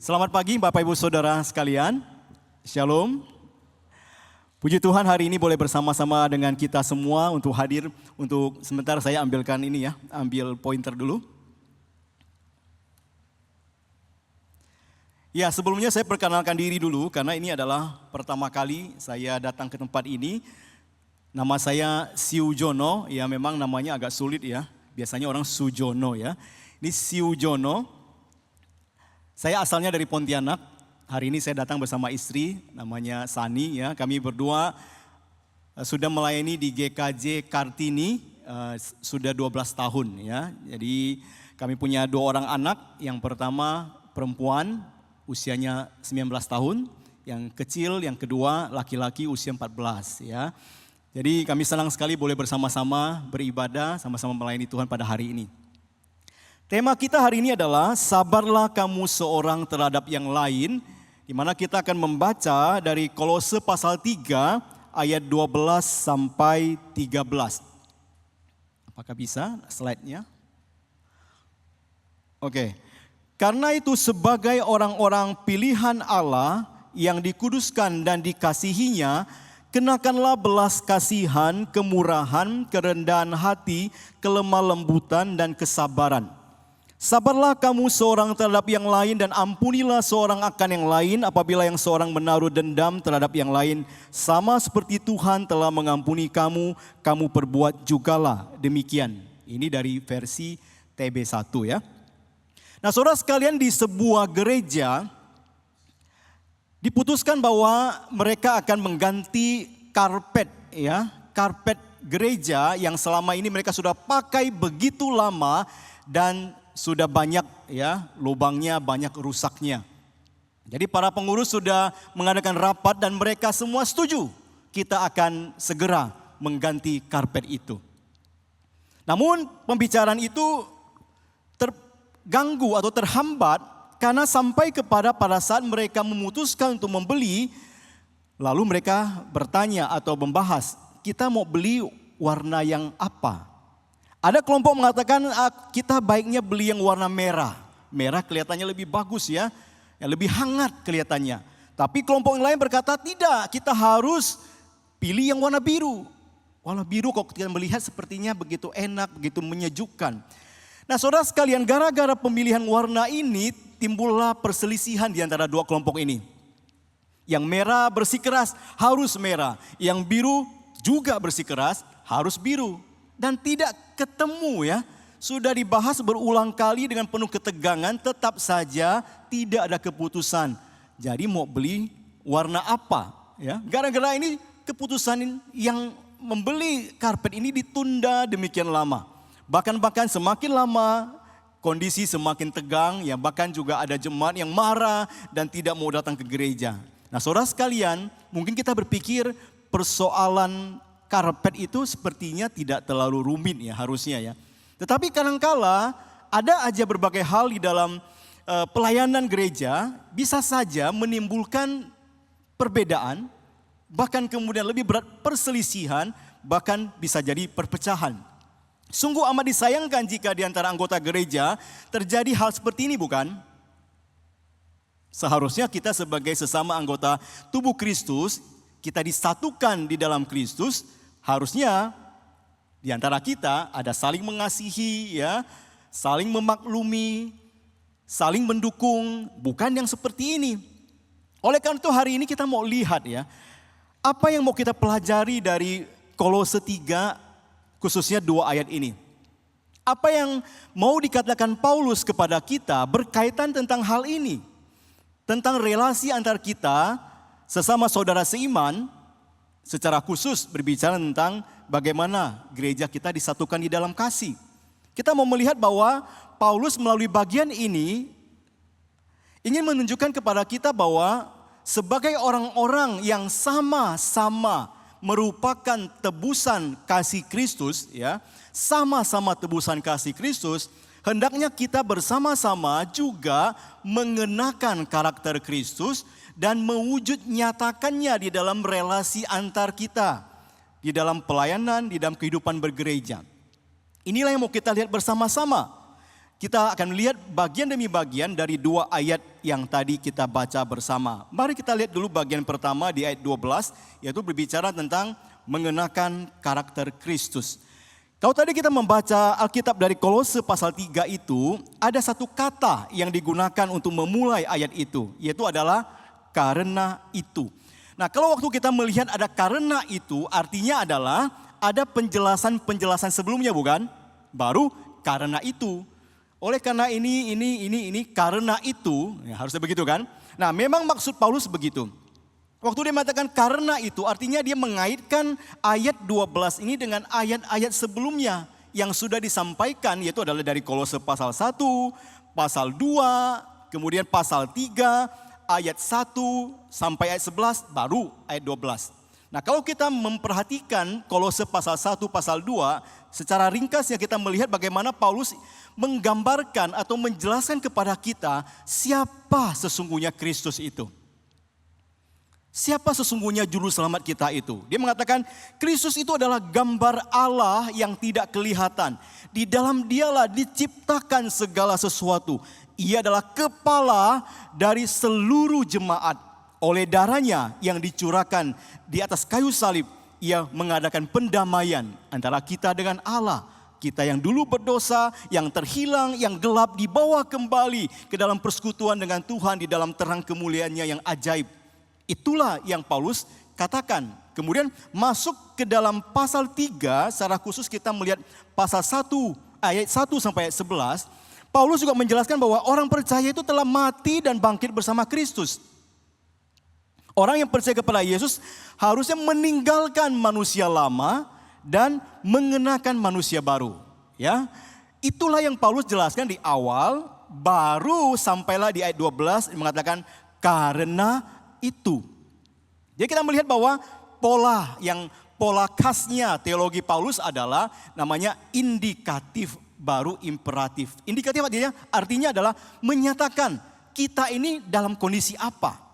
Selamat pagi Bapak Ibu Saudara sekalian, Shalom. Puji Tuhan hari ini boleh bersama-sama dengan kita semua untuk hadir. Untuk sebentar saya ambilkan ini ya, ambil pointer dulu. Ya, sebelumnya saya perkenalkan diri dulu karena ini adalah pertama kali saya datang ke tempat ini. Nama saya Siujono, ya memang namanya agak sulit ya, biasanya orang Sujono ya. Ini Siujono. Saya asalnya dari Pontianak, hari ini saya datang bersama istri, namanya Sani ya. Kami berdua sudah melayani di GKJ Kartini sudah 12 tahun ya. Jadi kami punya 2 orang anak, yang pertama perempuan usianya 19 tahun, yang kecil, yang kedua laki-laki usia 14 ya. Jadi kami senang sekali boleh bersama-sama beribadah, sama-sama melayani Tuhan pada hari ini. Tema kita hari ini adalah sabarlah kamu seorang terhadap yang lain, di mana kita akan membaca dari Kolose pasal 3 ayat 12 sampai 13. Apakah bisa slide-nya? Oke. Karena itu sebagai orang-orang pilihan Allah yang dikuduskan dan dikasihinya, kenakanlah belas kasihan, kemurahan, kerendahan hati, kelemah lembutan dan kesabaran. Sabarlah kamu seorang terhadap yang lain dan ampunilah seorang akan yang lain apabila yang seorang menaruh dendam terhadap yang lain. Sama seperti Tuhan telah mengampuni kamu, kamu perbuat jugalah demikian. Ini dari versi TB1 ya. Nah saudara sekalian, di sebuah gereja diputuskan bahwa mereka akan mengganti karpet ya. Karpet gereja yang selama ini mereka sudah pakai begitu lama dan sudah banyak ya, lubangnya, banyak rusaknya. Jadi para pengurus sudah mengadakan rapat dan mereka semua setuju kita akan segera mengganti karpet itu. Namun pembicaraan itu terganggu atau terhambat karena sampai kepada pada saat mereka memutuskan untuk membeli, lalu mereka bertanya atau membahas, kita mau beli warna yang apa? Ada kelompok mengatakan kita baiknya beli yang warna merah. Merah kelihatannya lebih bagus ya, yang lebih hangat kelihatannya. Tapi kelompok yang lain berkata tidak, kita harus pilih yang warna biru. Warna biru kalau kita melihat sepertinya begitu enak, begitu menyejukkan. Nah saudara sekalian, gara-gara pemilihan warna ini timbullah perselisihan di antara 2 kelompok ini. Yang merah bersikeras harus merah, yang biru juga bersikeras harus biru. Dan tidak ketemu ya, sudah dibahas berulang kali dengan penuh ketegangan, tetap saja tidak ada keputusan. Jadi mau beli warna apa ya? Gara-gara ini keputusan yang membeli karpet ini ditunda demikian lama. Bahkan semakin lama kondisi semakin tegang ya, bahkan juga ada jemaat yang marah dan tidak mau datang ke gereja. Nah saudara sekalian, mungkin kita berpikir persoalan karpet itu sepertinya tidak terlalu rumit ya harusnya ya. Tetapi kadangkala ada aja berbagai hal di dalam pelayanan gereja bisa saja menimbulkan perbedaan, bahkan kemudian lebih berat perselisihan, bahkan bisa jadi perpecahan. Sungguh amat disayangkan jika di antara anggota gereja terjadi hal seperti ini, bukan? Seharusnya kita sebagai sesama anggota tubuh Kristus, kita disatukan di dalam Kristus. Harusnya di antara kita ada saling mengasihi ya, saling memaklumi, saling mendukung, bukan yang seperti ini. Oleh karena itu hari ini kita mau lihat ya, apa yang mau kita pelajari dari Kolose 3 khususnya 2 ayat ini. Apa yang mau dikatakan Paulus kepada kita berkaitan tentang hal ini. Tentang relasi antar kita sesama saudara seiman, secara khusus berbicara tentang bagaimana gereja kita disatukan di dalam kasih. Kita mau melihat bahwa Paulus melalui bagian ini ingin menunjukkan kepada kita bahwa sebagai orang-orang yang sama-sama merupakan tebusan kasih Kristus ya, sama-sama tebusan kasih Kristus, hendaknya kita bersama-sama juga mengenakan karakter Kristus dan mewujud nyatakannya di dalam relasi antar kita, di dalam pelayanan, di dalam kehidupan bergereja. Inilah yang mau kita lihat bersama-sama. Kita akan melihat bagian demi bagian dari 2 ayat yang tadi kita baca bersama. Mari kita lihat dulu bagian pertama di ayat 12, yaitu berbicara tentang mengenakan karakter Kristus. Kalau tadi kita membaca Alkitab dari Kolose pasal 3 itu, ada satu kata yang digunakan untuk memulai ayat itu, yaitu adalah karena itu. Nah, kalau waktu kita melihat ada karena itu, artinya adalah ada penjelasan-penjelasan sebelumnya, bukan? Baru karena itu. Oleh karena ini, karena itu, ya harusnya begitu kan? Nah, memang maksud Paulus begitu. Waktu dia mengatakan karena itu, artinya dia mengaitkan ayat 12 ini dengan ayat-ayat sebelumnya yang sudah disampaikan, yaitu adalah dari Kolose pasal 1, pasal 2, kemudian pasal 3, ayat 1 sampai ayat 11, baru ayat 12. Nah, kalau kita memperhatikan Kolose pasal 1, pasal 2, secara ringkasnya kita melihat bagaimana Paulus menggambarkan atau menjelaskan kepada kita siapa sesungguhnya Kristus itu. Siapa sesungguhnya juru selamat kita itu. Dia mengatakan Kristus itu adalah gambar Allah yang tidak kelihatan. Di dalam dialah diciptakan segala sesuatu. Ia adalah kepala dari seluruh jemaat. Oleh darahnya yang dicurahkan di atas kayu salib, ia mengadakan pendamaian antara kita dengan Allah. Kita yang dulu berdosa, yang terhilang, yang gelap dibawa kembali ke dalam persekutuan dengan Tuhan di dalam terang kemuliaannya yang ajaib. Itulah yang Paulus katakan. Kemudian masuk ke dalam pasal 3, secara khusus kita melihat pasal 1, ayat 1 sampai ayat 11. Paulus juga menjelaskan bahwa orang percaya itu telah mati dan bangkit bersama Kristus. Orang yang percaya kepada Yesus harusnya meninggalkan manusia lama dan mengenakan manusia baru. Ya, itulah yang Paulus jelaskan di awal, baru sampailah di ayat 12 mengatakan karena itu. Jadi kita melihat bahwa pola khasnya teologi Paulus adalah namanya indikatif baru imperatif. Indikatif artinya adalah menyatakan kita ini dalam kondisi apa.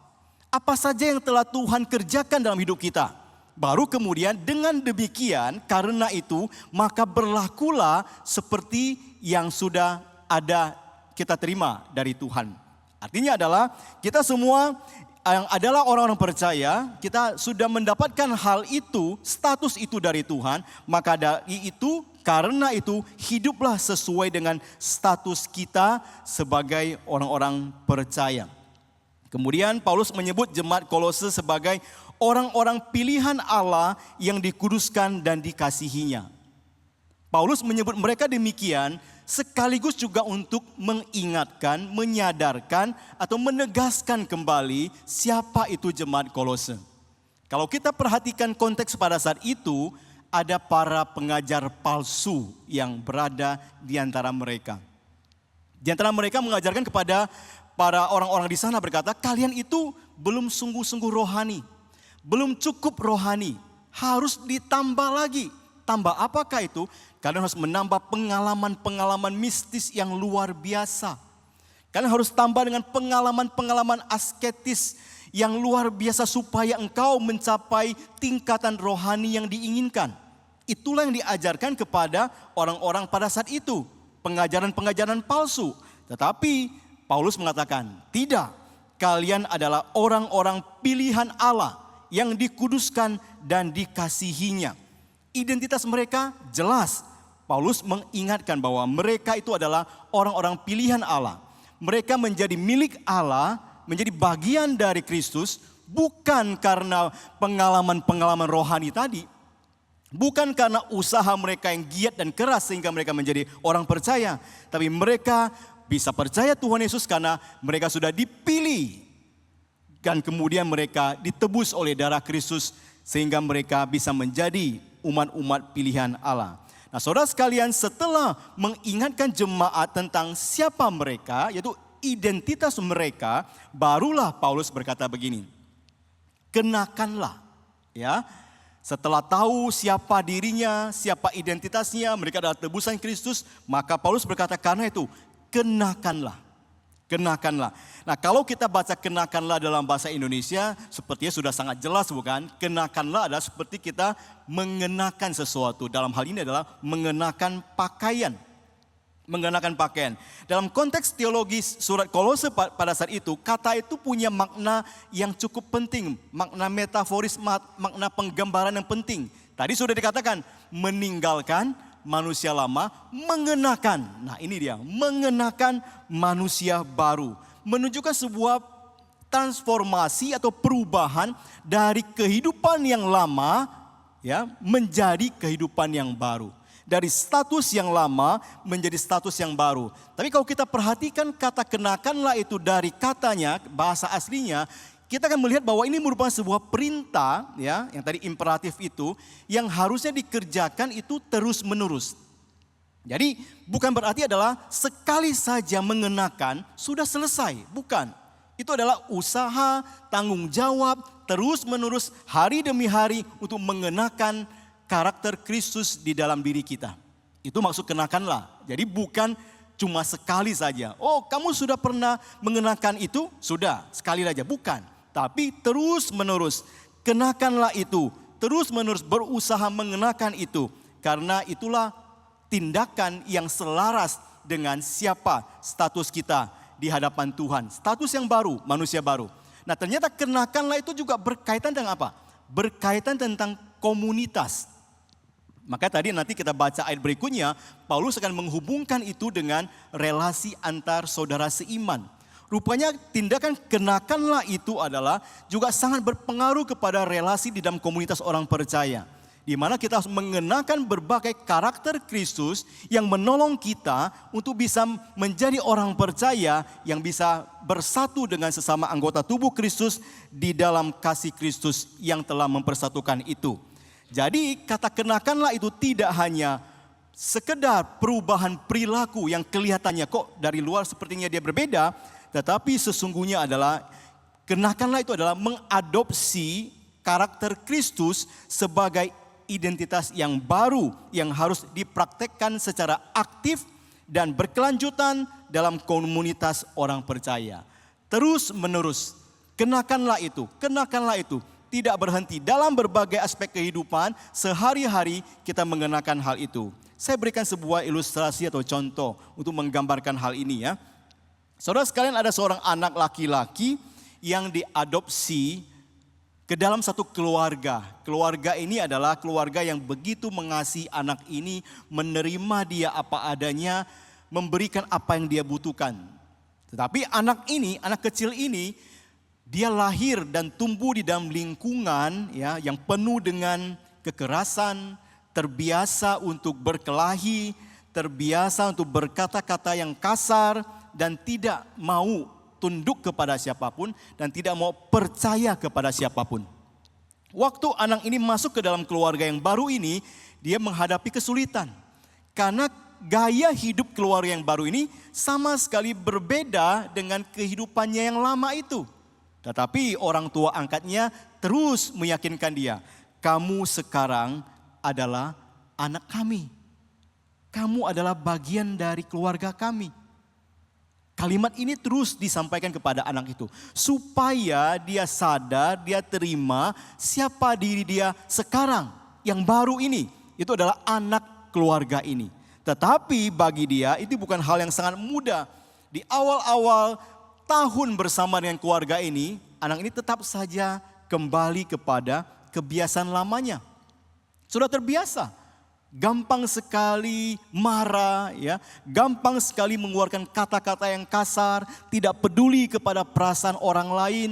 Apa saja yang telah Tuhan kerjakan dalam hidup kita. Baru kemudian dengan demikian karena itu maka berlakulah seperti yang sudah ada kita terima dari Tuhan. Artinya adalah kita semua yang adalah orang-orang percaya, kita sudah mendapatkan hal itu, status itu dari Tuhan, maka dari itu, karena itu hiduplah sesuai dengan status kita sebagai orang-orang percaya. Kemudian Paulus menyebut jemaat Kolose sebagai orang-orang pilihan Allah yang dikuduskan dan dikasihinya. Paulus menyebut mereka demikian sekaligus juga untuk mengingatkan, menyadarkan atau menegaskan kembali siapa itu jemaat Kolose. Kalau kita perhatikan konteks pada saat itu, ada para pengajar palsu yang berada di antara mereka. Di antara mereka mengajarkan kepada para orang-orang di sana berkata, kalian itu belum sungguh-sungguh rohani, belum cukup rohani, harus ditambah lagi. Tambah apakah itu? Kalian harus menambah pengalaman-pengalaman mistis yang luar biasa. Kalian harus tambah dengan pengalaman-pengalaman asketis yang luar biasa supaya engkau mencapai tingkatan rohani yang diinginkan. Itulah yang diajarkan kepada orang-orang pada saat itu. Pengajaran-pengajaran palsu. Tetapi Paulus mengatakan, tidak, kalian adalah orang-orang pilihan Allah yang dikuduskan dan dikasihinya. Identitas mereka jelas. Paulus mengingatkan bahwa mereka itu adalah orang-orang pilihan Allah. Mereka menjadi milik Allah, menjadi bagian dari Kristus, bukan karena pengalaman-pengalaman rohani tadi. Bukan karena usaha mereka yang giat dan keras sehingga mereka menjadi orang percaya. Tapi mereka bisa percaya Tuhan Yesus karena mereka sudah dipilih. Dan kemudian mereka ditebus oleh darah Kristus sehingga mereka bisa menjadi umat-umat pilihan Allah. Nah, saudara sekalian, setelah mengingatkan jemaat tentang siapa mereka, yaitu identitas mereka, barulah Paulus berkata begini, kenakanlah, ya. Setelah tahu siapa dirinya, siapa identitasnya, mereka adalah tebusan Kristus, maka Paulus berkata karena itu, kenakanlah. Kenakanlah. Nah, kalau kita baca kenakanlah dalam bahasa Indonesia, sepertinya sudah sangat jelas bukan? Kenakanlah adalah seperti kita mengenakan sesuatu. Dalam hal ini adalah mengenakan pakaian. mengenakan pakaian. Dalam konteks teologis surat Kolose pada saat itu, kata itu punya makna yang cukup penting, makna metaforis, makna penggambaran yang penting. Tadi sudah dikatakan, meninggalkan manusia lama, mengenakan. Nah ini dia, mengenakan manusia baru. Menunjukkan sebuah transformasi atau perubahan dari kehidupan yang lama ya menjadi kehidupan yang baru. Dari status yang lama menjadi status yang baru. Tapi kalau kita perhatikan kata kenakanlah itu dari katanya, bahasa aslinya, kita akan melihat bahwa ini merupakan sebuah perintah ya, yang tadi imperatif itu, yang harusnya dikerjakan itu terus menerus. Jadi bukan berarti adalah sekali saja mengenakan sudah selesai, bukan. Itu adalah usaha, tanggung jawab, terus menerus hari demi hari untuk mengenakan karakter Kristus di dalam diri kita. Itu maksud kenakanlah. Jadi bukan cuma sekali saja. Oh kamu sudah pernah mengenakan itu? Sudah, sekali saja. Bukan. Tapi terus menerus. Kenakanlah itu. Terus menerus berusaha mengenakan itu. Karena itulah tindakan yang selaras dengan siapa status kita di hadapan Tuhan. Status yang baru, manusia baru. Nah ternyata kenakanlah itu juga berkaitan dengan apa? Berkaitan tentang komunitas. Maka tadi nanti kita baca ayat berikutnya, Paulus akan menghubungkan itu dengan relasi antar saudara seiman. Rupanya tindakan kenakanlah itu adalah juga sangat berpengaruh kepada relasi di dalam komunitas orang percaya. Di mana kita harus mengenakan berbagai karakter Kristus yang menolong kita untuk bisa menjadi orang percaya yang bisa bersatu dengan sesama anggota tubuh Kristus di dalam kasih Kristus yang telah mempersatukan itu. Jadi kata kenakanlah itu tidak hanya sekedar perubahan perilaku yang kelihatannya kok dari luar sepertinya dia berbeda, tetapi sesungguhnya adalah kenakanlah itu adalah mengadopsi karakter Kristus sebagai identitas yang baru yang harus dipraktekkan secara aktif dan berkelanjutan dalam komunitas orang percaya. Terus menerus, kenakanlah itu. Tidak berhenti dalam berbagai aspek kehidupan, sehari-hari kita mengenakan hal itu. Saya berikan sebuah ilustrasi atau contoh untuk menggambarkan hal ini ya. Saudara sekalian, ada seorang anak laki-laki yang diadopsi ke dalam satu keluarga. Keluarga ini adalah keluarga yang begitu mengasihi anak ini, menerima dia apa adanya, memberikan apa yang dia butuhkan. Tetapi anak kecil ini, dia lahir dan tumbuh di dalam lingkungan ya yang penuh dengan kekerasan, terbiasa untuk berkelahi, terbiasa untuk berkata-kata yang kasar dan tidak mau tunduk kepada siapapun dan tidak mau percaya kepada siapapun. Waktu anak ini masuk ke dalam keluarga yang baru ini, dia menghadapi kesulitan. Karena gaya hidup keluarga yang baru ini sama sekali berbeda dengan kehidupannya yang lama itu. Tetapi orang tua angkatnya terus meyakinkan dia, kamu sekarang adalah anak kami. Kamu adalah bagian dari keluarga kami. Kalimat ini terus disampaikan kepada anak itu. Supaya dia sadar, dia terima siapa diri dia sekarang. Yang baru ini, itu adalah anak keluarga ini. Tetapi bagi dia itu bukan hal yang sangat mudah. Di awal-awal tahun bersama dengan keluarga ini, anak ini tetap saja kembali kepada kebiasaan lamanya. Sudah terbiasa, gampang sekali marah, ya, gampang sekali mengeluarkan kata-kata yang kasar, tidak peduli kepada perasaan orang lain,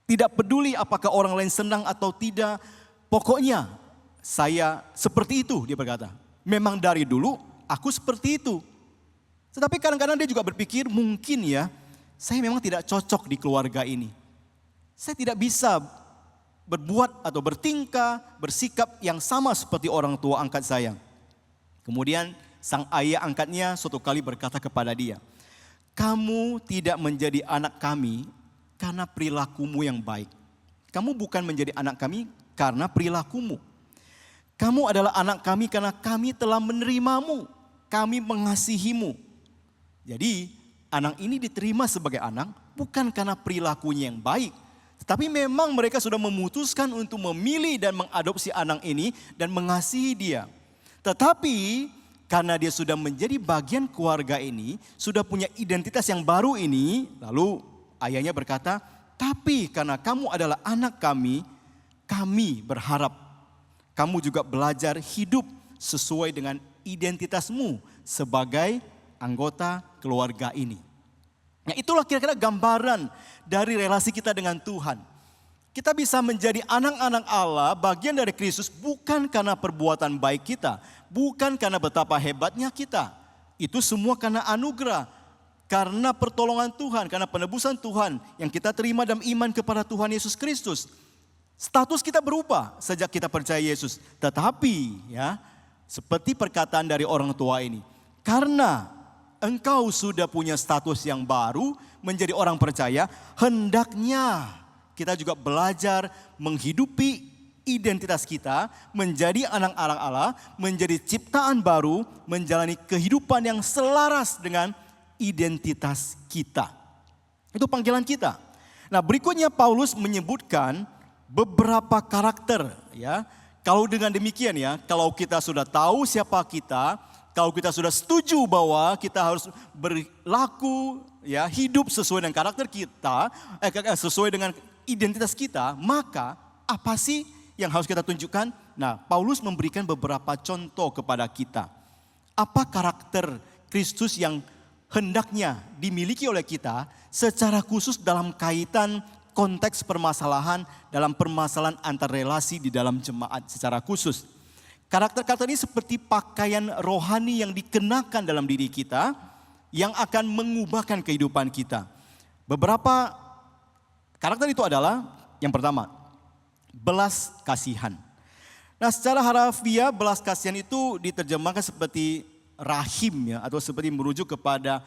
tidak peduli apakah orang lain senang atau tidak. Pokoknya saya seperti itu, dia berkata. Memang dari dulu aku seperti itu. Tetapi kadang-kadang dia juga berpikir mungkin ya, saya memang tidak cocok di keluarga ini. Saya tidak bisa berbuat atau bertingkah, bersikap yang sama seperti orang tua angkat saya. Kemudian sang ayah angkatnya suatu kali berkata kepada dia, kamu tidak menjadi anak kami karena perilakumu yang baik. Kamu bukan menjadi anak kami karena perilakumu. Kamu adalah anak kami karena kami telah menerimamu, kami mengasihimu. Jadi anak ini diterima sebagai anak bukan karena perilakunya yang baik. Tetapi memang mereka sudah memutuskan untuk memilih dan mengadopsi anak ini dan mengasihi dia. Tetapi karena dia sudah menjadi bagian keluarga ini, sudah punya identitas yang baru ini, lalu ayahnya berkata, tapi karena kamu adalah anak kami, kami berharap kamu juga belajar hidup sesuai dengan identitasmu sebagai anggota keluarga ini. Nah, itulah kira-kira gambaran dari relasi kita dengan Tuhan. Kita bisa menjadi anak-anak Allah, bagian dari Kristus, bukan karena perbuatan baik kita, bukan karena betapa hebatnya kita. Itu semua karena anugerah, karena pertolongan Tuhan, karena penebusan Tuhan yang kita terima dalam iman kepada Tuhan Yesus Kristus. Status kita berubah sejak kita percaya Yesus. Tetapi ya, seperti perkataan dari orang tua ini, karena engkau sudah punya status yang baru, menjadi orang percaya, hendaknya kita juga belajar menghidupi identitas kita, menjadi anak-anak Allah, menjadi ciptaan baru, menjalani kehidupan yang selaras dengan identitas kita. Itu panggilan kita. Nah, berikutnya Paulus menyebutkan beberapa karakter ya. Kalau dengan demikian ya, kalau kita sudah tahu siapa kita, kalau kita sudah setuju bahwa kita harus berlaku ya, hidup sesuai dengan karakter kita, sesuai dengan identitas kita, maka apa sih yang harus kita tunjukkan? Nah, Paulus memberikan beberapa contoh kepada kita. Apa karakter Kristus yang hendaknya dimiliki oleh kita secara khusus dalam kaitan konteks permasalahan, dalam permasalahan antar relasi di dalam jemaat secara khusus. Karakter-karakter ini seperti pakaian rohani yang dikenakan dalam diri kita yang akan mengubahkan kehidupan kita. Beberapa karakter itu adalah yang pertama, belas kasihan. Nah, secara harafiah belas kasihan itu diterjemahkan seperti rahim ya, atau seperti merujuk kepada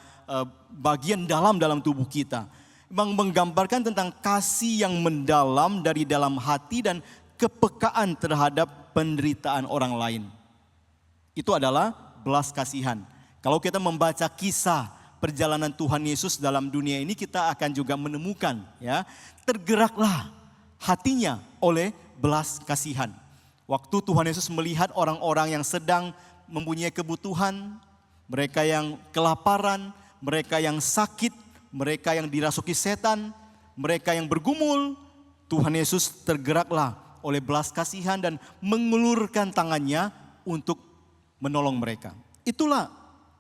bagian dalam tubuh kita. Menggambarkan tentang kasih yang mendalam dari dalam hati dan kepekaan terhadap penderitaan orang lain. Itu adalah belas kasihan. Kalau kita membaca kisah perjalanan Tuhan Yesus dalam dunia ini, kita akan juga menemukan ya, tergeraklah hatinya oleh belas kasihan. Waktu Tuhan Yesus melihat orang-orang yang sedang mempunyai kebutuhan, mereka yang kelaparan, mereka yang sakit, mereka yang dirasuki setan, mereka yang bergumul, Tuhan Yesus tergeraklah oleh belas kasihan dan mengulurkan tangannya untuk menolong mereka. Itulah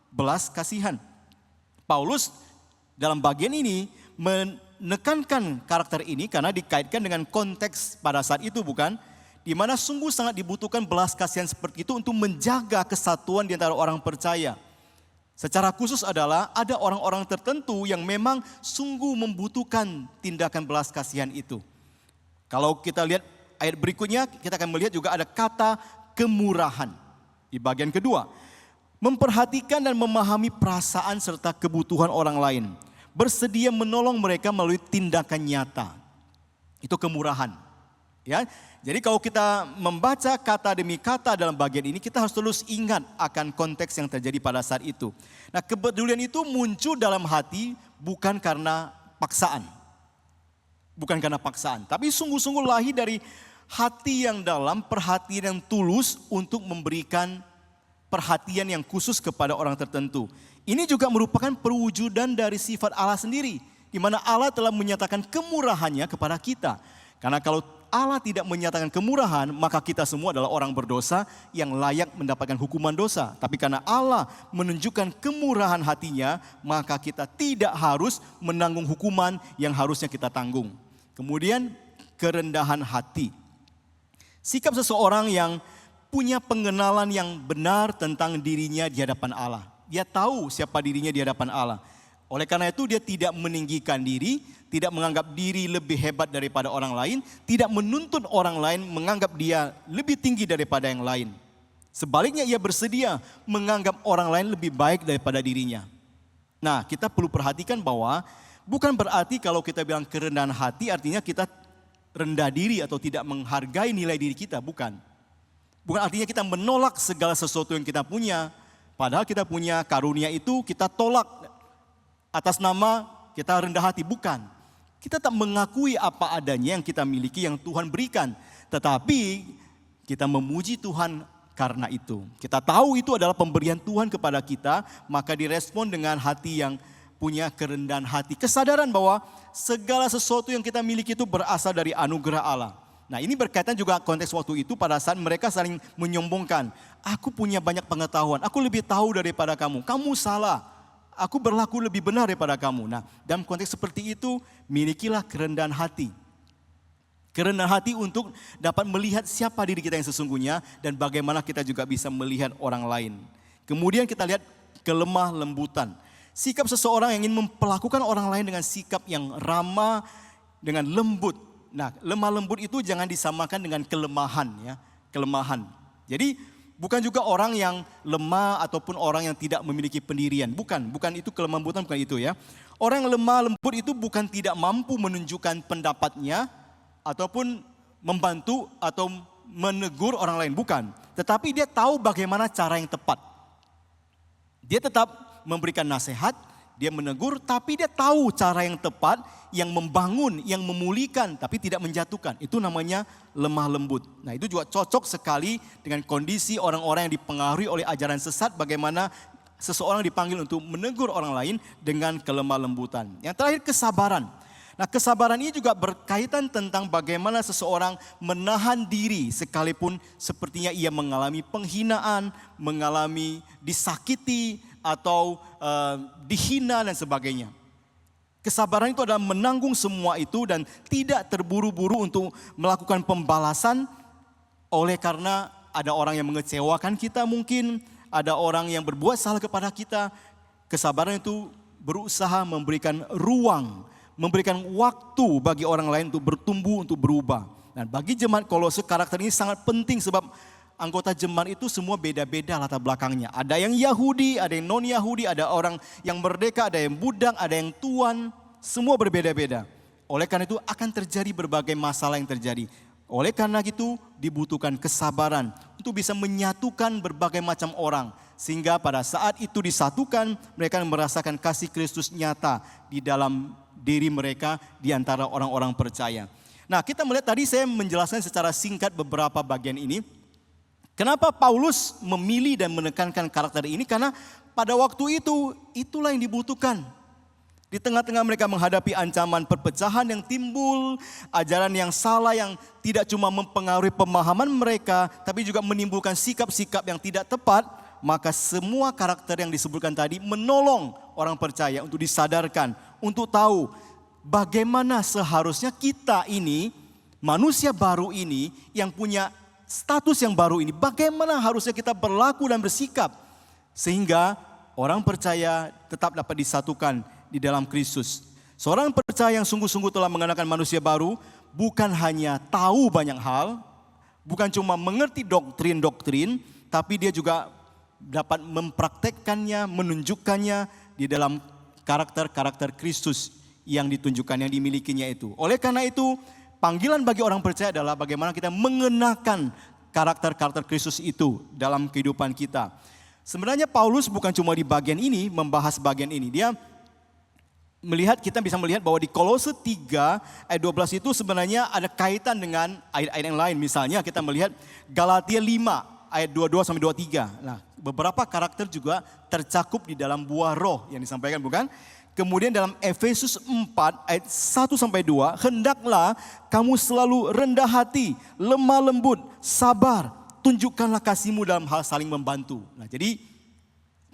belas kasihan. Paulus dalam bagian ini menekankan karakter ini karena dikaitkan dengan konteks pada saat itu, bukan? Di mana sungguh sangat dibutuhkan belas kasihan seperti itu untuk menjaga kesatuan di antara orang percaya. Secara khusus adalah ada orang-orang tertentu yang memang sungguh membutuhkan tindakan belas kasihan itu. Kalau kita lihat ayat berikutnya, kita akan melihat juga ada kata kemurahan. Di bagian kedua, memperhatikan dan memahami perasaan serta kebutuhan orang lain. Bersedia menolong mereka melalui tindakan nyata. Itu kemurahan. Ya, jadi kalau kita membaca kata demi kata dalam bagian ini, kita harus terus ingat akan konteks yang terjadi pada saat itu. Nah, kepedulian itu muncul dalam hati bukan karena paksaan. Bukan karena paksaan, tapi sungguh-sungguh lahir dari hati yang dalam, perhatian yang tulus untuk memberikan perhatian yang khusus kepada orang tertentu. Ini juga merupakan perwujudan dari sifat Allah sendiri, di mana Allah telah menyatakan kemurahannya kepada kita. Karena kalau Allah tidak menyatakan kemurahan, maka kita semua adalah orang berdosa yang layak mendapatkan hukuman dosa. Tapi karena Allah menunjukkan kemurahan hatinya, maka kita tidak harus menanggung hukuman yang harusnya kita tanggung. Kemudian kerendahan hati. Sikap seseorang yang punya pengenalan yang benar tentang dirinya di hadapan Allah. Dia tahu siapa dirinya di hadapan Allah. Oleh karena itu dia tidak meninggikan diri, tidak menganggap diri lebih hebat daripada orang lain, tidak menuntut orang lain menganggap dia lebih tinggi daripada yang lain. Sebaliknya ia bersedia menganggap orang lain lebih baik daripada dirinya. Nah, kita perlu perhatikan bahwa bukan berarti kalau kita bilang kerendahan hati artinya kita rendah diri atau tidak menghargai nilai diri kita, bukan. Bukan artinya kita menolak segala sesuatu yang kita punya, padahal kita punya karunia itu kita tolak atas nama kita rendah hati, bukan. Kita tak mengakui apa adanya yang kita miliki, yang Tuhan berikan. Tetapi kita memuji Tuhan karena itu. Kita tahu itu adalah pemberian Tuhan kepada kita, maka direspon dengan hati yang punya kerendahan hati. Kesadaran bahwa segala sesuatu yang kita miliki itu berasal dari anugerah Allah. Nah, ini berkaitan juga konteks waktu itu pada saat mereka saling menyombongkan. Aku punya banyak pengetahuan, aku lebih tahu daripada kamu. Kamu salah, aku berlaku lebih benar daripada kamu. Nah, dalam konteks seperti itu, milikilah kerendahan hati. Kerendahan hati untuk dapat melihat siapa diri kita yang sesungguhnya dan bagaimana kita juga bisa melihat orang lain. Kemudian kita lihat kelemah lembutan. Sikap seseorang yang ingin memperlakukan orang lain dengan sikap yang ramah, dengan lembut. Nah, lemah lembut itu jangan disamakan dengan kelemahan ya, kelemahan. Jadi bukan juga orang yang lemah ataupun orang yang tidak memiliki pendirian. Bukan itu kelemah lembutan, bukan itu ya. Orang yang lemah lembut itu bukan tidak mampu menunjukkan pendapatnya ataupun membantu atau menegur orang lain, bukan. Tetapi dia tahu bagaimana cara yang tepat. Dia tetap memberikan nasihat, dia menegur, tapi dia tahu cara yang tepat, yang membangun, yang memulihkan, tapi tidak menjatuhkan. Itu namanya lemah lembut. Nah, itu juga cocok sekali dengan kondisi orang-orang yang dipengaruhi oleh ajaran sesat, bagaimana seseorang dipanggil untuk menegur orang lain dengan kelemah lembutan. Yang terakhir, kesabaran. Nah, kesabaran ini juga berkaitan tentang bagaimana seseorang menahan diri sekalipun sepertinya ia mengalami penghinaan, mengalami disakiti, atau dihina dan sebagainya. Kesabaran itu adalah menanggung semua itu dan tidak terburu-buru untuk melakukan pembalasan oleh karena ada orang yang mengecewakan kita mungkin, ada orang yang berbuat salah kepada kita. Kesabaran itu berusaha memberikan ruang, memberikan waktu bagi orang lain untuk bertumbuh, untuk berubah. Dan bagi jemaat Kolose karakter ini sangat penting sebab anggota jemaat itu semua beda-beda latar belakangnya. Ada yang Yahudi, ada yang non-Yahudi, ada orang yang merdeka, ada yang budak, ada yang tuan. Semua berbeda-beda. Oleh karena itu akan terjadi berbagai masalah yang terjadi. Oleh karena itu dibutuhkan kesabaran untuk bisa menyatukan berbagai macam orang. Sehingga pada saat itu disatukan, mereka merasakan kasih Kristus nyata di dalam diri mereka di antara orang-orang percaya. Nah, kita melihat tadi saya menjelaskan secara singkat beberapa bagian ini. Kenapa Paulus memilih dan menekankan karakter ini? Karena pada waktu itu, itulah yang dibutuhkan. Di tengah-tengah mereka menghadapi ancaman perpecahan yang timbul, ajaran yang salah yang tidak cuma mempengaruhi pemahaman mereka, tapi juga menimbulkan sikap-sikap yang tidak tepat, maka semua karakter yang disebutkan tadi menolong orang percaya untuk disadarkan, untuk tahu bagaimana seharusnya kita ini, manusia baru ini yang punya status yang baru ini, bagaimana harusnya kita berlaku dan bersikap sehingga orang percaya tetap dapat disatukan di dalam Kristus. Seorang percaya yang sungguh-sungguh telah mengenakan manusia baru bukan hanya tahu banyak hal, bukan cuma mengerti doktrin-doktrin, tapi dia juga dapat mempraktekkannya, menunjukkannya di dalam karakter-karakter Kristus yang ditunjukkan, yang dimilikinya itu. Oleh karena itu, panggilan bagi orang percaya adalah bagaimana kita mengenakan karakter-karakter Kristus itu dalam kehidupan kita. Sebenarnya Paulus bukan cuma di bagian ini, membahas bagian ini. Dia kita bisa melihat bahwa di Kolose 3 ayat 12 itu sebenarnya ada kaitan dengan ayat-ayat yang lain. Misalnya kita melihat Galatia 5 ayat 22 sampai 23. Nah, beberapa karakter juga tercakup di dalam buah roh yang disampaikan, bukan? Kemudian dalam Efesus 4 ayat 1 sampai 2, hendaklah kamu selalu rendah hati, lemah lembut, sabar, tunjukkanlah kasihmu dalam hal saling membantu. Nah, jadi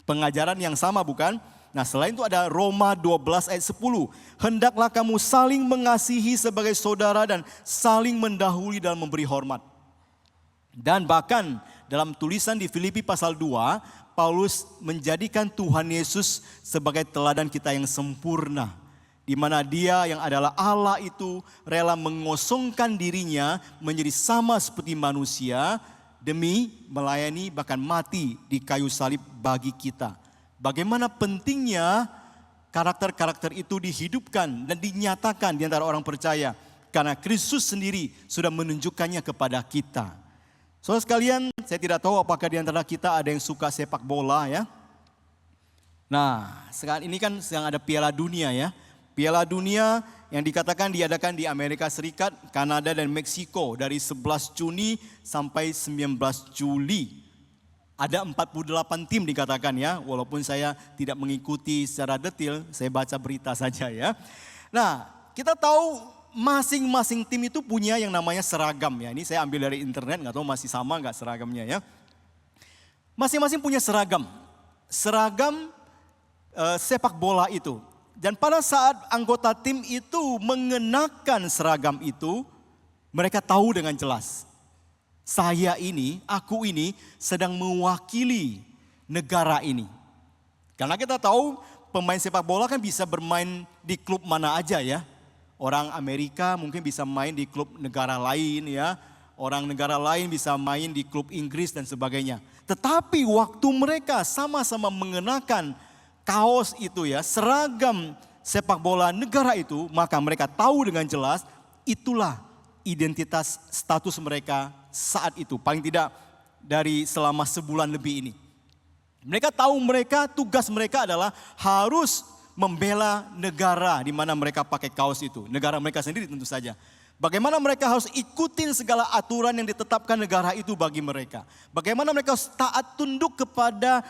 pengajaran yang sama, bukan? Nah, selain itu ada Roma 12 ayat 10, hendaklah kamu saling mengasihi sebagai saudara dan saling mendahului dalam memberi hormat. Dan bahkan dalam tulisan di Filipi pasal 2, Paulus menjadikan Tuhan Yesus sebagai teladan kita yang sempurna. Di mana dia yang adalah Allah itu rela mengosongkan dirinya menjadi sama seperti manusia demi melayani bahkan mati di kayu salib bagi kita. Bagaimana pentingnya karakter-karakter itu dihidupkan dan dinyatakan di antara orang percaya. Karena Kristus sendiri sudah menunjukkannya kepada kita. Saudara sekalian, saya tidak tahu apakah di antara kita ada yang suka sepak bola ya. Nah, sekarang ini kan sedang ada Piala Dunia ya. Piala Dunia yang dikatakan diadakan di Amerika Serikat, Kanada dan Meksiko dari 11 Juni sampai 19 Juli. Ada 48 tim dikatakan ya, walaupun saya tidak mengikuti secara detail, saya baca berita saja ya. Nah, kita tahu masing-masing tim itu punya yang namanya seragam ya. Ini saya ambil dari internet, nggak tahu masih sama nggak seragamnya ya. Masing-masing punya seragam. Seragam sepak bola itu. Dan pada saat anggota tim itu mengenakan seragam itu, mereka tahu dengan jelas. Saya ini, aku ini sedang mewakili negara ini. Karena kita tahu pemain sepak bola kan bisa bermain di klub mana aja ya. Orang Amerika mungkin bisa main di klub negara lain ya. Orang negara lain bisa main di klub Inggris dan sebagainya. Tetapi waktu mereka sama-sama mengenakan kaos itu ya, seragam sepak bola negara itu, maka mereka tahu dengan jelas itulah identitas status mereka saat itu. Paling tidak dari selama sebulan lebih ini. Mereka tahu tugas mereka adalah harus membela negara di mana mereka pakai kaos itu. Negara mereka sendiri tentu saja. Bagaimana mereka harus ikutin segala aturan yang ditetapkan negara itu bagi mereka. Bagaimana mereka harus taat tunduk kepada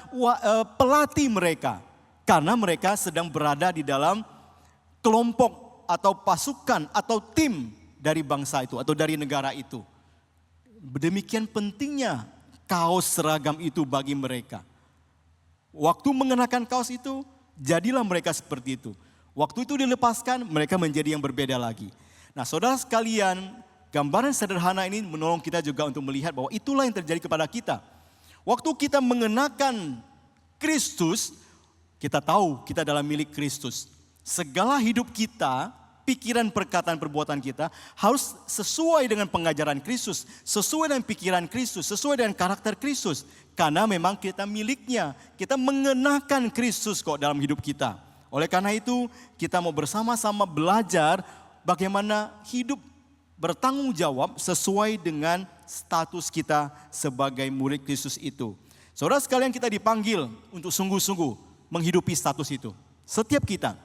pelatih mereka. Karena mereka sedang berada di dalam kelompok atau pasukan atau tim dari bangsa itu atau dari negara itu. Demikian pentingnya kaos seragam itu bagi mereka. Waktu mengenakan kaos itu, jadilah mereka seperti itu. Waktu itu dilepaskan, mereka menjadi yang berbeda lagi. Nah, saudara sekalian, gambaran sederhana ini menolong kita juga untuk melihat bahwa itulah yang terjadi kepada kita. Waktu kita mengenakan Kristus, kita tahu kita adalah milik Kristus. Segala hidup kita, pikiran, perkataan, perbuatan kita harus sesuai dengan pengajaran Kristus, sesuai dengan pikiran Kristus, sesuai dengan karakter Kristus. Karena memang kita miliknya, kita mengenakan Kristus kok dalam hidup kita. Oleh karena itu, kita mau bersama-sama belajar bagaimana hidup bertanggung jawab sesuai dengan status kita sebagai murid Kristus itu. Saudara sekalian, kita dipanggil untuk sungguh-sungguh menghidupi status itu. Setiap kita,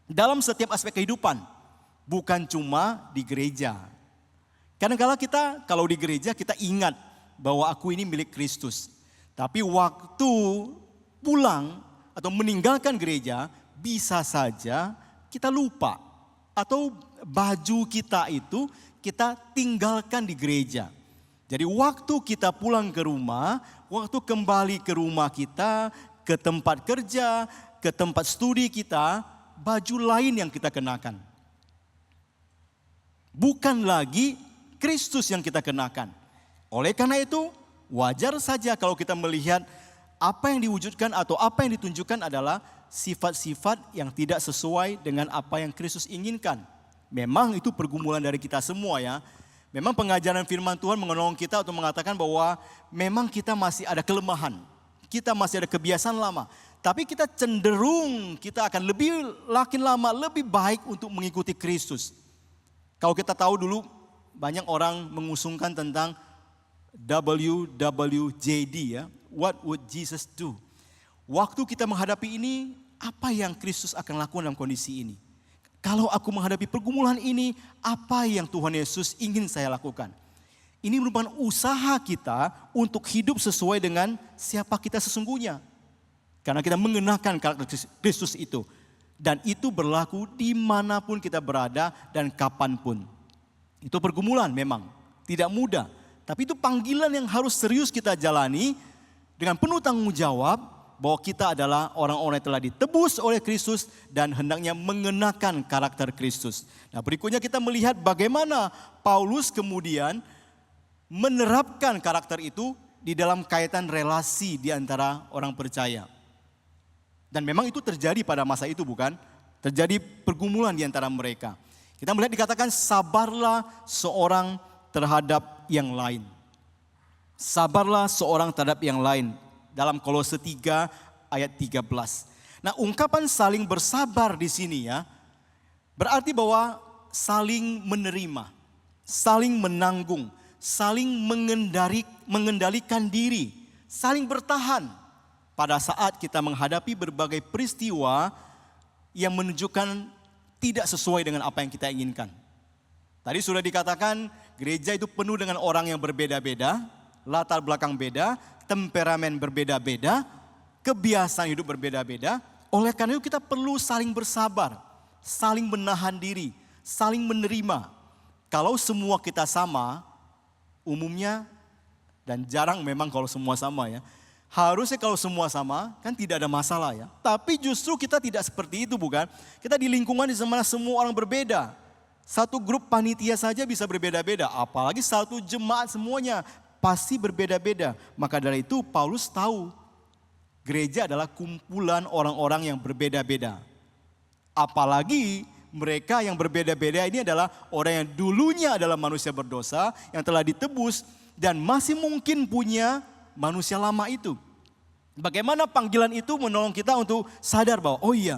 dalam setiap aspek kehidupan, bukan cuma di gereja. Kadang-kadang kita kalau di gereja kita ingat bahwa aku ini milik Kristus. Tapi waktu pulang atau meninggalkan gereja, bisa saja kita lupa. Atau baju kita itu kita tinggalkan di gereja. Jadi waktu kita pulang ke rumah, waktu kembali ke rumah kita, ke tempat kerja, ke tempat studi kita, baju lain yang kita kenakan. Bukan lagi Kristus yang kita kenakan. Oleh karena itu, wajar saja kalau kita melihat apa yang diwujudkan atau apa yang ditunjukkan adalah sifat-sifat yang tidak sesuai dengan apa yang Kristus inginkan. Memang itu pergumulan dari kita semua ya. Memang pengajaran firman Tuhan menolong kita untuk mengatakan bahwa memang kita masih ada kelemahan. Kita masih ada kebiasaan lama. Tapi kita cenderung kita akan makin lama lebih baik untuk mengikuti Kristus. Kalau kita tahu dulu banyak orang mengusungkan tentang WWJD ya. What would Jesus do? Waktu kita menghadapi ini, apa yang Kristus akan lakukan dalam kondisi ini? Kalau aku menghadapi pergumulan ini, apa yang Tuhan Yesus ingin saya lakukan? Ini merupakan usaha kita untuk hidup sesuai dengan siapa kita sesungguhnya. Karena kita mengenakan karakter Kristus itu. Dan itu berlaku dimanapun kita berada dan kapanpun. Itu pergumulan memang, tidak mudah. Tapi itu panggilan yang harus serius kita jalani dengan penuh tanggung jawab bahwa kita adalah orang-orang yang telah ditebus oleh Kristus dan hendaknya mengenakan karakter Kristus. Nah, berikutnya kita melihat bagaimana Paulus kemudian menerapkan karakter itu di dalam kaitan relasi di antara orang percaya. Dan memang itu terjadi pada masa itu bukan? Terjadi pergumulan di antara mereka. Kita melihat dikatakan sabarlah seorang terhadap yang lain. Sabarlah seorang terhadap yang lain. Dalam Kolose 3 ayat 13. Nah, ungkapan saling bersabar di sini ya, berarti bahwa saling menerima, saling menanggung, saling mengendalikan diri, saling bertahan pada saat kita menghadapi berbagai peristiwa yang menunjukkan tidak sesuai dengan apa yang kita inginkan. Tadi sudah dikatakan gereja itu penuh dengan orang yang berbeda-beda, latar belakang beda, temperamen berbeda-beda, kebiasaan hidup berbeda-beda. Oleh karena itu kita perlu saling bersabar, saling menahan diri, saling menerima. Kalau semua kita sama, umumnya dan jarang memang kalau semua sama ya. Harusnya kalau semua sama kan tidak ada masalah ya. Tapi justru kita tidak seperti itu bukan? Kita di lingkungan di mana semua orang berbeda. Satu grup panitia saja bisa berbeda-beda, apalagi satu jemaat semuanya pasti berbeda-beda. Maka dari itu Paulus tahu gereja adalah kumpulan orang-orang yang berbeda-beda. Apalagi mereka yang berbeda-beda ini adalah orang yang dulunya adalah manusia berdosa, yang telah ditebus dan masih mungkin punya manusia lama itu. Bagaimana panggilan itu menolong kita untuk sadar bahwa oh iya,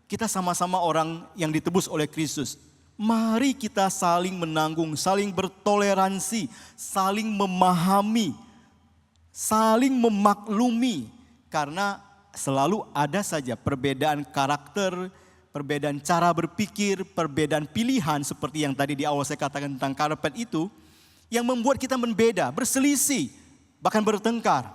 kita sama-sama orang yang ditebus oleh Kristus. Mari kita saling menanggung, saling bertoleransi, saling memahami, saling memaklumi. Karena selalu ada saja perbedaan karakter, perbedaan cara berpikir, perbedaan pilihan seperti yang tadi di awal saya katakan tentang karpet itu. Yang membuat kita berbeda, berselisih, bahkan bertengkar.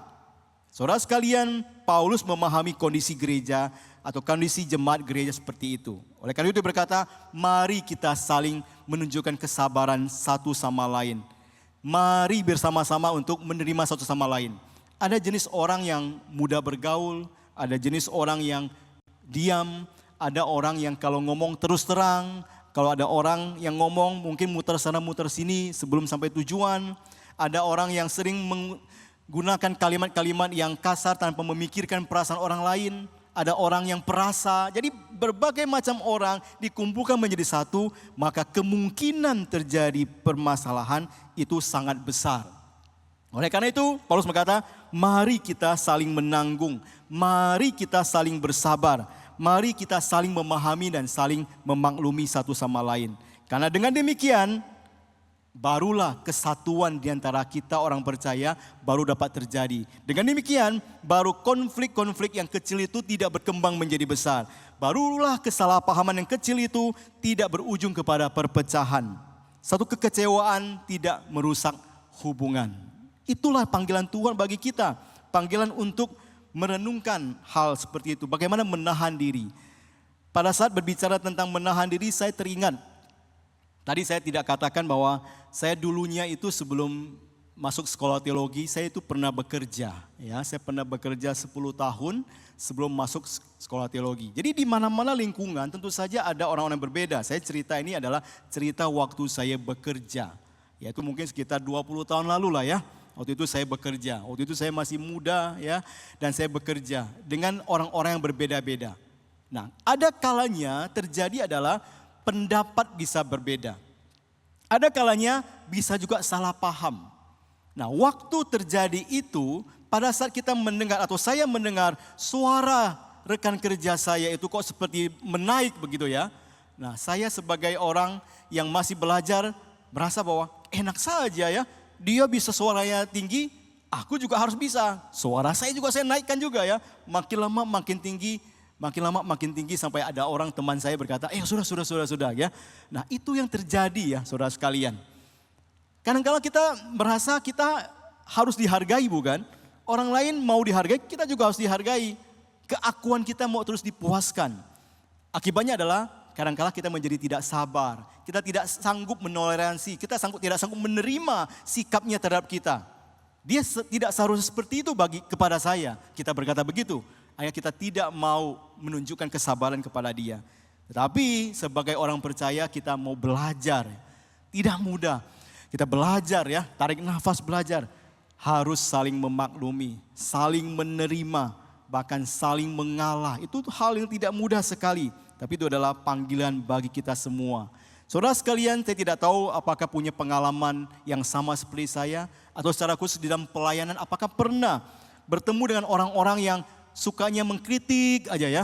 Saudara sekalian, Paulus memahami kondisi gereja atau kondisi jemaat gereja seperti itu. Oleh karena itu dia berkata, mari kita saling menunjukkan kesabaran satu sama lain. Mari bersama-sama untuk menerima satu sama lain. Ada jenis orang yang mudah bergaul, ada jenis orang yang diam, ada orang yang kalau ngomong terus terang. Kalau ada orang yang ngomong mungkin muter sana muter sini sebelum sampai tujuan. Ada orang yang sering menggunakan kalimat-kalimat yang kasar tanpa memikirkan perasaan orang lain. Ada orang yang perasa. Jadi berbagai macam orang dikumpulkan menjadi satu, maka kemungkinan terjadi permasalahan itu sangat besar. Oleh karena itu Paulus berkata, mari kita saling menanggung, mari kita saling bersabar. Mari kita saling memahami dan saling memaklumi satu sama lain. Karena dengan demikian, barulah kesatuan di antara kita orang percaya baru dapat terjadi. Dengan demikian, baru konflik-konflik yang kecil itu tidak berkembang menjadi besar. Barulah kesalahpahaman yang kecil itu tidak berujung kepada perpecahan. Satu kekecewaan tidak merusak hubungan. Itulah panggilan Tuhan bagi kita. Panggilan untuk merenungkan hal seperti itu. Bagaimana menahan diri. Pada saat berbicara tentang menahan diri, saya teringat. Tadi saya tidak katakan bahwa saya dulunya itu sebelum masuk sekolah teologi, saya itu pernah bekerja. Ya, saya pernah bekerja 10 tahun sebelum masuk sekolah teologi. Jadi di mana-mana lingkungan tentu saja ada orang-orang yang berbeda. Saya cerita ini adalah cerita waktu saya bekerja. Yaitu mungkin sekitar 20 tahun lalu lah ya. Waktu itu saya bekerja, waktu itu saya masih muda ya, dan saya bekerja dengan orang-orang yang berbeda-beda. Nah, ada kalanya terjadi adalah pendapat bisa berbeda. Ada kalanya bisa juga salah paham. Nah, waktu terjadi itu, pada saat kita mendengar atau saya mendengar suara rekan kerja saya itu kok seperti menaik begitu ya. Nah, saya sebagai orang yang masih belajar merasa bahwa enak saja ya. Dia bisa suaranya tinggi, aku juga harus bisa. Suara saya juga saya naikkan juga ya. Makin lama makin tinggi, makin lama makin tinggi sampai ada orang teman saya berkata, sudah ya. Nah itu yang terjadi ya saudara sekalian. Kadang-kadang kita merasa kita harus dihargai bukan? Orang lain mau dihargai, kita juga harus dihargai. Keakuan kita mau terus dipuaskan. Akibatnya adalah kadang-kadang kita menjadi tidak sabar, kita tidak sanggup menoleransi, kita tidak sanggup menerima sikapnya terhadap kita. Dia tidak seharusnya seperti itu kepada saya. Kita berkata begitu, akhirnya kita tidak mau menunjukkan kesabaran kepada dia. Tetapi sebagai orang percaya kita mau belajar, tidak mudah. Kita belajar ya, tarik nafas belajar. Harus saling memaklumi, saling menerima, bahkan saling mengalah. Itu hal yang tidak mudah sekali. Tapi itu adalah panggilan bagi kita semua. Saudara sekalian, saya tidak tahu apakah punya pengalaman yang sama seperti saya. Atau secara khusus di dalam pelayanan, apakah pernah bertemu dengan orang-orang yang sukanya mengkritik aja ya.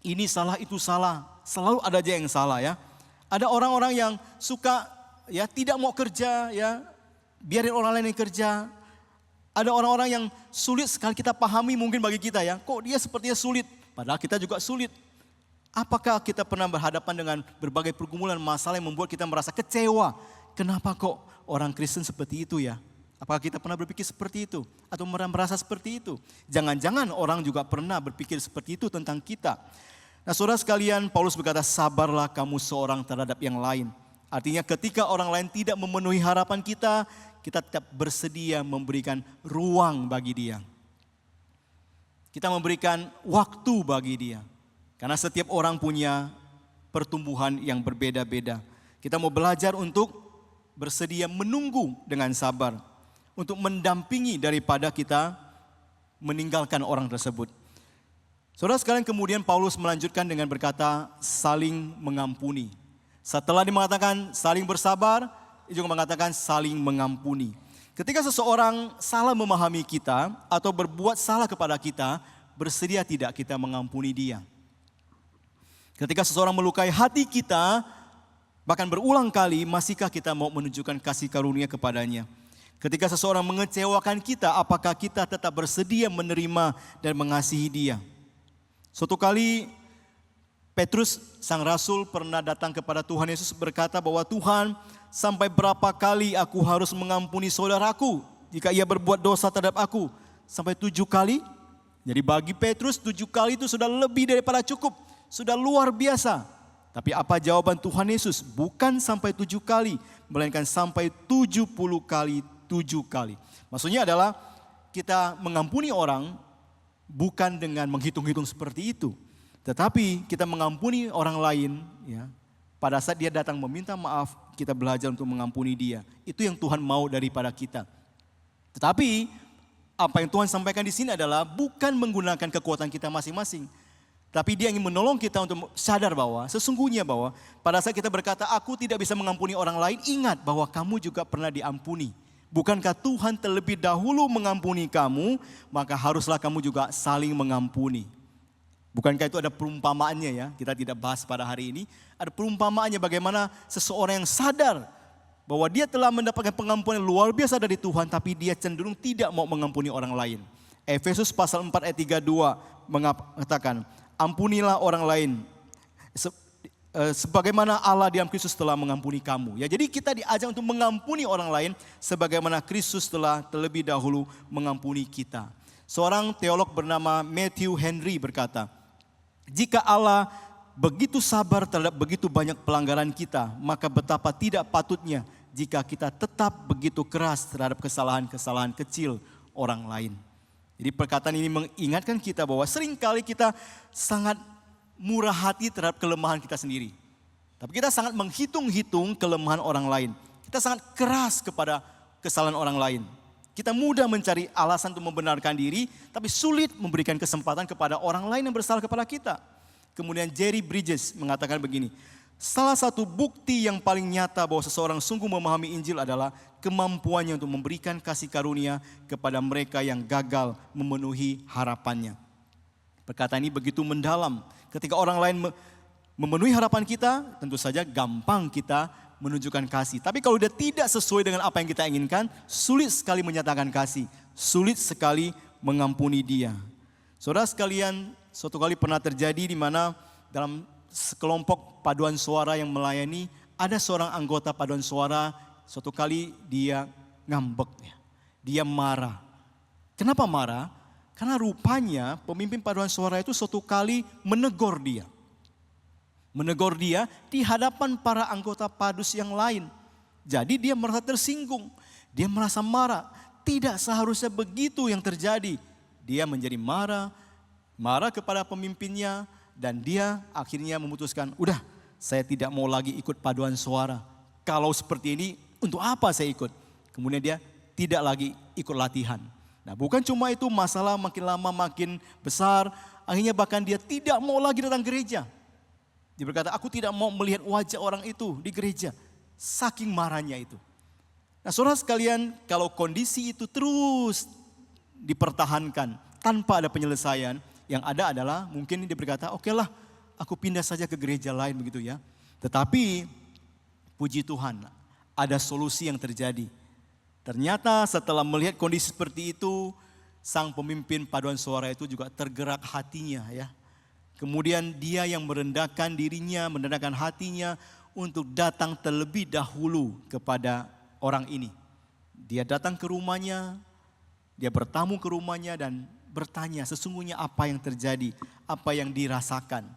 Ini salah, itu salah. Selalu ada aja yang salah ya. Ada orang-orang yang suka ya tidak mau kerja ya. Biarin orang lain yang kerja. Ada orang-orang yang sulit sekali kita pahami mungkin bagi kita ya. Kok dia sepertinya sulit, padahal kita juga sulit. Apakah kita pernah berhadapan dengan berbagai pergumulan masalah yang membuat kita merasa kecewa? Kenapa kok orang Kristen seperti itu ya? Apakah kita pernah berpikir seperti itu? Atau merasa seperti itu? Jangan-jangan orang juga pernah berpikir seperti itu tentang kita. Nah saudara sekalian, Paulus berkata, sabarlah kamu seorang terhadap yang lain. Artinya ketika orang lain tidak memenuhi harapan kita, kita tetap bersedia memberikan ruang bagi dia. Kita memberikan waktu bagi dia. Karena setiap orang punya pertumbuhan yang berbeda-beda. Kita mau belajar untuk bersedia menunggu dengan sabar. Untuk mendampingi daripada kita meninggalkan orang tersebut. Saudara sekalian, kemudian Paulus melanjutkan dengan berkata saling mengampuni. Setelah dia mengatakan saling bersabar, dia juga mengatakan saling mengampuni. Ketika seseorang salah memahami kita atau berbuat salah kepada kita, bersedia tidak kita mengampuni dia? Ketika seseorang melukai hati kita, bahkan berulang kali, masihkah kita mau menunjukkan kasih karunia kepadanya? Ketika seseorang mengecewakan kita, apakah kita tetap bersedia menerima dan mengasihi dia? Suatu kali Petrus sang rasul pernah datang kepada Tuhan Yesus berkata bahwa Tuhan, sampai berapa kali aku harus mengampuni saudaraku jika ia berbuat dosa terhadap aku? Sampai 7 kali? Jadi bagi Petrus 7 kali itu sudah lebih daripada cukup, sudah luar biasa. Tapi apa jawaban Tuhan Yesus? Bukan sampai 7 kali, melainkan sampai 70 kali 7 kali. Maksudnya adalah kita mengampuni orang bukan dengan menghitung-hitung seperti itu. Tetapi kita mengampuni orang lain, ya, pada saat dia datang meminta maaf, kita belajar untuk mengampuni dia. Itu yang Tuhan mau daripada kita. Tetapi apa yang Tuhan sampaikan di sini adalah bukan menggunakan kekuatan kita masing-masing. Tapi dia ingin menolong kita untuk sadar bahwa sesungguhnya bahwa pada saat kita berkata aku tidak bisa mengampuni orang lain, ingat bahwa kamu juga pernah diampuni. Bukankah Tuhan terlebih dahulu mengampuni kamu, maka haruslah kamu juga saling mengampuni. Bukankah itu ada perumpamaannya ya, kita tidak bahas pada hari ini. Ada perumpamaannya bagaimana seseorang yang sadar bahwa dia telah mendapatkan pengampunan luar biasa dari Tuhan, tapi dia cenderung tidak mau mengampuni orang lain. Efesus pasal 4 ayat 32 mengatakan, ampunilah orang lain sebagaimana Allah di dalam Kristus telah mengampuni kamu. Ya, jadi kita diajak untuk mengampuni orang lain sebagaimana Kristus telah terlebih dahulu mengampuni kita. Seorang teolog bernama Matthew Henry berkata, jika Allah begitu sabar terhadap begitu banyak pelanggaran kita, maka betapa tidak patutnya jika kita tetap begitu keras terhadap kesalahan-kesalahan kecil orang lain. Jadi perkataan ini mengingatkan kita bahwa seringkali kita sangat murah hati terhadap kelemahan kita sendiri. Tapi kita sangat menghitung-hitung kelemahan orang lain. Kita sangat keras kepada kesalahan orang lain. Kita mudah mencari alasan untuk membenarkan diri, tapi sulit memberikan kesempatan kepada orang lain yang bersalah kepada kita. Kemudian Jerry Bridges mengatakan begini, salah satu bukti yang paling nyata bahwa seseorang sungguh memahami Injil adalah kemampuannya untuk memberikan kasih karunia kepada mereka yang gagal memenuhi harapannya. Perkataan ini begitu mendalam. Ketika orang lain memenuhi harapan kita, tentu saja gampang kita menunjukkan kasih. Tapi kalau dia tidak sesuai dengan apa yang kita inginkan, sulit sekali menyatakan kasih. Sulit sekali mengampuni dia. Saudara sekalian, suatu kali pernah terjadi di mana dalam sekelompok paduan suara yang melayani, ada seorang anggota paduan suara, suatu kali dia ngambek. Dia marah. Kenapa marah? Karena rupanya pemimpin paduan suara itu suatu kali menegur dia. Menegur dia di hadapan para anggota padus yang lain. Jadi dia merasa tersinggung, dia merasa marah. Tidak seharusnya begitu yang terjadi. Dia menjadi marah kepada pemimpinnya, dan dia akhirnya memutuskan, udah saya tidak mau lagi ikut paduan suara. Kalau seperti ini untuk apa saya ikut? Kemudian dia tidak lagi ikut latihan. Nah, bukan cuma itu, masalah makin lama makin besar, akhirnya bahkan dia tidak mau lagi datang gereja. Dia berkata, aku tidak mau melihat wajah orang itu di gereja. Saking marahnya itu. Nah, saudara sekalian, kalau kondisi itu terus dipertahankan tanpa ada penyelesaian, yang ada adalah mungkin dia berkata, oke lah, aku pindah saja ke gereja lain begitu ya. Tetapi puji Tuhan, ada solusi yang terjadi. Ternyata setelah melihat kondisi seperti itu, sang pemimpin paduan suara itu juga tergerak hatinya ya. Kemudian dia yang merendahkan dirinya, merendahkan hatinya untuk datang terlebih dahulu kepada orang ini. Dia datang ke rumahnya, dia bertamu ke rumahnya dan bertanya sesungguhnya apa yang terjadi, apa yang dirasakan.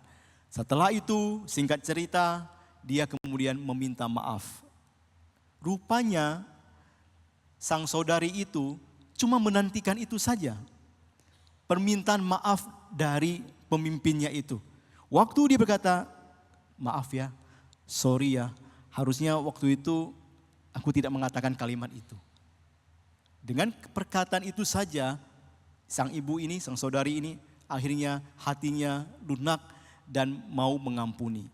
Setelah itu, singkat cerita, dia kemudian meminta maaf. Rupanya sang saudari itu cuma menantikan itu saja. Permintaan maaf dari pemimpinnya itu. Waktu dia berkata, maaf ya, sorry ya, harusnya waktu itu aku tidak mengatakan kalimat itu. Dengan perkataan itu saja, sang ibu ini, sang saudari ini, akhirnya hatinya lunak dan mau mengampuni.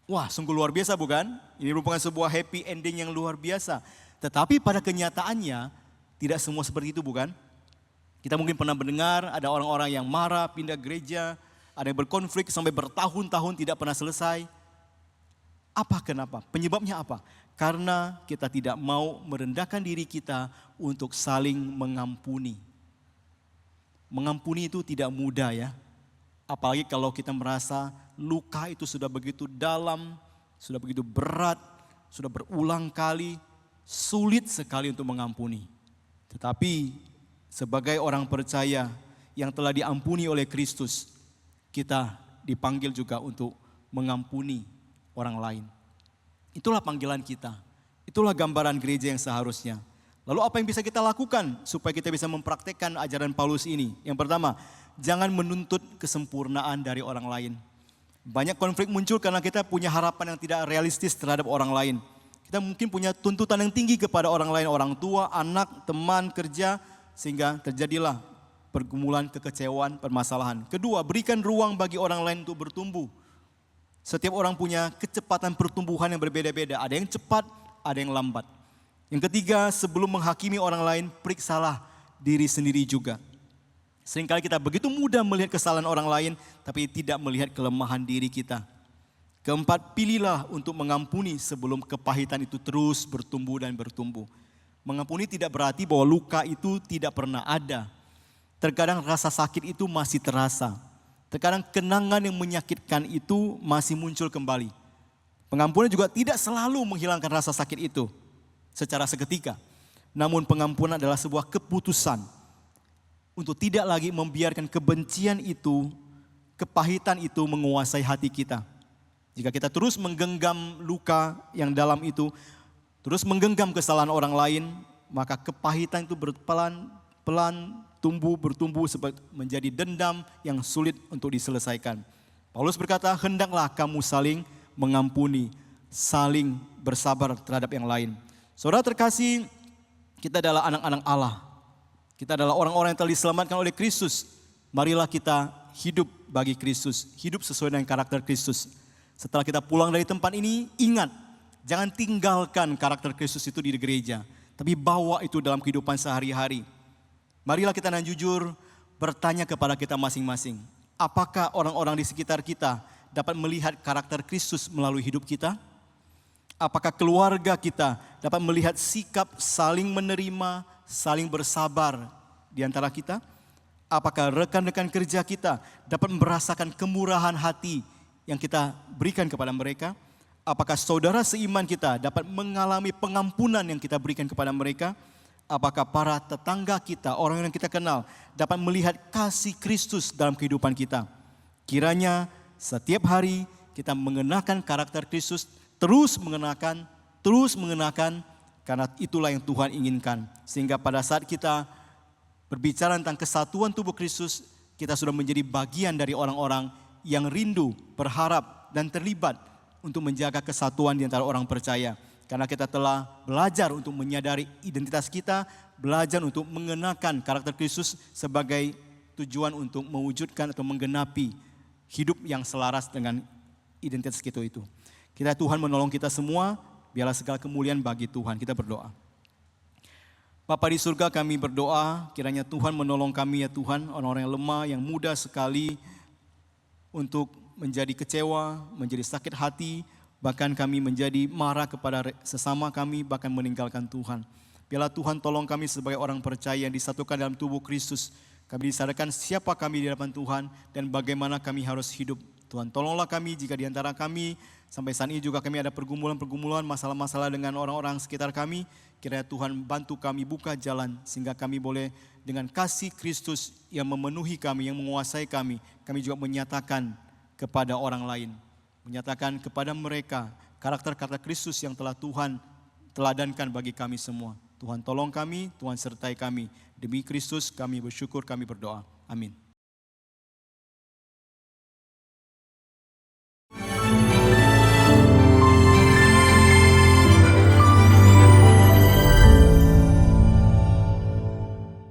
Wah, sungguh luar biasa bukan? Ini merupakan sebuah happy ending yang luar biasa. Tetapi pada kenyataannya, tidak semua seperti itu bukan? Kita mungkin pernah mendengar ada orang-orang yang marah, pindah gereja, ada yang berkonflik sampai bertahun-tahun tidak pernah selesai. Kenapa? Penyebabnya apa? Karena kita tidak mau merendahkan diri kita untuk saling mengampuni. Mengampuni itu tidak mudah ya. Apalagi kalau kita merasa luka itu sudah begitu dalam, sudah begitu berat, sudah berulang kali, sulit sekali untuk mengampuni. Tetapi sebagai orang percaya yang telah diampuni oleh Kristus, kita dipanggil juga untuk mengampuni orang lain. Itulah panggilan kita. Itulah gambaran gereja yang seharusnya. Lalu apa yang bisa kita lakukan supaya kita bisa mempraktekkan ajaran Paulus ini? Yang pertama, jangan menuntut kesempurnaan dari orang lain. Banyak konflik muncul karena kita punya harapan yang tidak realistis terhadap orang lain. Kita mungkin punya tuntutan yang tinggi kepada orang lain, orang tua, anak, teman, kerja, sehingga terjadilah pergumulan, kekecewaan, permasalahan. Kedua, berikan ruang bagi orang lain untuk bertumbuh. Setiap orang punya kecepatan pertumbuhan yang berbeda-beda. Ada yang cepat, ada yang lambat. Yang ketiga, sebelum menghakimi orang lain, periksalah diri sendiri juga. Seringkali kita begitu mudah melihat kesalahan orang lain, tapi tidak melihat kelemahan diri kita. Keempat, pilihlah untuk mengampuni sebelum kepahitan itu terus bertumbuh dan bertumbuh. Mengampuni tidak berarti bahwa luka itu tidak pernah ada. Terkadang rasa sakit itu masih terasa. Terkadang kenangan yang menyakitkan itu masih muncul kembali. Pengampunan juga tidak selalu menghilangkan rasa sakit itu secara seketika. Namun pengampunan adalah sebuah keputusan untuk tidak lagi membiarkan kebencian itu, kepahitan itu menguasai hati kita. Jika kita terus menggenggam luka yang dalam itu, terus menggenggam kesalahan orang lain, maka kepahitan itu pelan-pelan bertumbuh menjadi dendam yang sulit untuk diselesaikan. Paulus berkata, hendaklah kamu saling mengampuni, saling bersabar terhadap yang lain. Saudara terkasih, kita adalah anak-anak Allah. Kita adalah orang-orang yang telah diselamatkan oleh Kristus. Marilah kita hidup bagi Kristus, hidup sesuai dengan karakter Kristus. Setelah kita pulang dari tempat ini, ingat, jangan tinggalkan karakter Kristus itu di gereja, tapi bawa itu dalam kehidupan sehari-hari. Marilah kita dengan jujur bertanya kepada kita masing-masing, apakah orang-orang di sekitar kita dapat melihat karakter Kristus melalui hidup kita? Apakah keluarga kita dapat melihat sikap saling menerima, saling bersabar di antara kita? Apakah rekan-rekan kerja kita dapat merasakan kemurahan hati yang kita berikan kepada mereka? Apakah saudara seiman kita dapat mengalami pengampunan yang kita berikan kepada mereka? Apakah para tetangga kita, orang yang kita kenal, dapat melihat kasih Kristus dalam kehidupan kita? Kiranya setiap hari kita mengenakan karakter Kristus, terus mengenakan, karena itulah yang Tuhan inginkan. Sehingga pada saat kita berbicara tentang kesatuan tubuh Kristus, kita sudah menjadi bagian dari orang-orang yang rindu, berharap, dan terlibat untuk menjaga kesatuan di antara orang percaya. Karena kita telah belajar untuk menyadari identitas kita, belajar untuk mengenakan karakter Kristus sebagai tujuan untuk mewujudkan atau menggenapi hidup yang selaras dengan identitas kita itu. Kita Tuhan menolong kita semua, biarlah segala kemuliaan bagi Tuhan. Kita berdoa. Bapa di surga, kami berdoa kiranya Tuhan menolong kami ya Tuhan, orang-orang yang lemah, yang mudah sekali untuk menjadi kecewa, menjadi sakit hati, bahkan kami menjadi marah kepada sesama kami, bahkan meninggalkan Tuhan. Biarlah Tuhan tolong kami sebagai orang percaya yang disatukan dalam tubuh Kristus. Kami disadarkan siapa kami di hadapan Tuhan dan bagaimana kami harus hidup Tuhan tolonglah kami jika di antara kami sampai saat ini juga kami ada pergumulan-pergumulan, masalah-masalah dengan orang-orang sekitar kami. Kiranya Tuhan bantu kami buka jalan sehingga kami boleh dengan kasih Kristus yang memenuhi kami, yang menguasai kami juga menyatakan kepada orang lain. Menyatakan kepada mereka karakter-karakter Kristus yang telah Tuhan teladankan bagi kami semua. Tuhan tolong kami, Tuhan sertai kami. Demi Kristus kami bersyukur, kami berdoa. Amin.